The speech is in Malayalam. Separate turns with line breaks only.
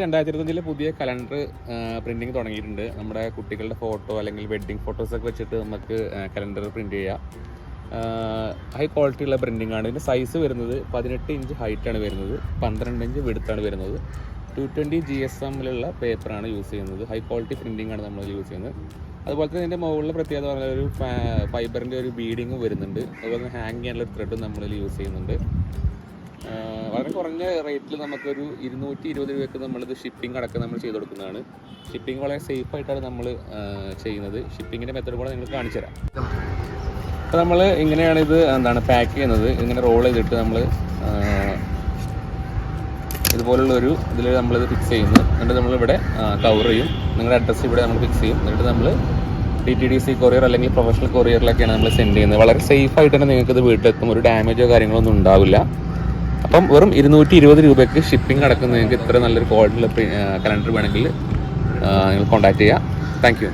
2025 പുതിയ കലണ്ടർ പ്രിന്റിങ് തുടങ്ങിയിട്ടുണ്ട്. നമ്മുടെ കുട്ടികളുടെ ഫോട്ടോ അല്ലെങ്കിൽ വെഡ്ഡിങ് ഫോട്ടോസൊക്കെ വെച്ചിട്ട് നമുക്ക് കലണ്ടർ പ്രിന്റ് ചെയ്യാം. ഹൈ ക്വാളിറ്റി ഉള്ള പ്രിന്റിംഗ് ആണ്. ഇതിൻ്റെ സൈസ് വരുന്നത് 18 ഇഞ്ച് ഹൈറ്റാണ് വരുന്നത്, 12 ഇഞ്ച് വിഡ്ത്താണ് വരുന്നത്. 220 GSM-ലുള്ള പേപ്പറാണ് യൂസ് ചെയ്യുന്നത്. ഹൈ ക്വാളിറ്റി പ്രിന്റിംഗ് ആണ് നമ്മൾ യൂസ് ചെയ്യുന്നത്. അതുപോലെ തന്നെ ഇതിൻ്റെ മുകളിലെ പ്രത്യേകത പറഞ്ഞാൽ ഒരു ഫൈബറിൻ്റെ ഒരു ബീഡിങ്ങും വരുന്നുണ്ട്. അതുപോലെ തന്നെ ഹാങ് ചെയ്യാനുള്ള ത്രെഡും നമ്മളിൽ യൂസ് ചെയ്യുന്നുണ്ട്. വളരെ കുറഞ്ഞ റേറ്റിൽ നമുക്കൊരു 220 രൂപയ്ക്ക് നമ്മളിത് ഷിപ്പിംഗ് അടക്കം നമ്മൾ ചെയ്ത് കൊടുക്കുന്നതാണ്. ഷിപ്പിംഗ് വളരെ സേഫായിട്ടാണ് നമ്മൾ ചെയ്യുന്നത്. ഷിപ്പിങ്ങിൻ്റെ മെത്തേഡ് കൂടെ നിങ്ങൾക്ക് കാണിച്ചു തരാം. അപ്പോൾ നമ്മൾ ഇങ്ങനെയാണ് ഇത് പാക്ക് ചെയ്യുന്നത്. ഇങ്ങനെ റോൾ ചെയ്തിട്ട് നമ്മൾ ഇതുപോലുള്ളൊരു ഇതിൽ നമ്മളിത് ഫിക്സ് ചെയ്യുന്നു. എന്നിട്ട് നമ്മളിവിടെ കവർ ചെയ്യും. നിങ്ങളുടെ അഡ്രസ്സ് ഇവിടെ നമ്മൾ ഫിക്സ് ചെയ്യും. എന്നിട്ട് നമ്മൾ DTDC കൊറിയർ അല്ലെങ്കിൽ പ്രൊഫഷണൽ കൊറിയറിലൊക്കെയാണ് നമ്മൾ സെൻഡ് ചെയ്യുന്നത്. വളരെ സേഫായിട്ട് തന്നെ നിങ്ങൾക്കിത് വീട്ടിലെത്തും. ഒരു ഡാമേജോ കാര്യങ്ങളോ ഒന്നും ഉണ്ടാവില്ല. അപ്പം വെറും 220 രൂപയ്ക്ക് ഷിപ്പിംഗ് അടക്കം നിങ്ങൾക്ക് ഇത്ര നല്ലൊരു ക്വാളിറ്റിയുള്ള കലണ്ടർ വേണമെങ്കിൽ നിങ്ങൾ കോൺടാക്ട് ചെയ്യുക. Thank you.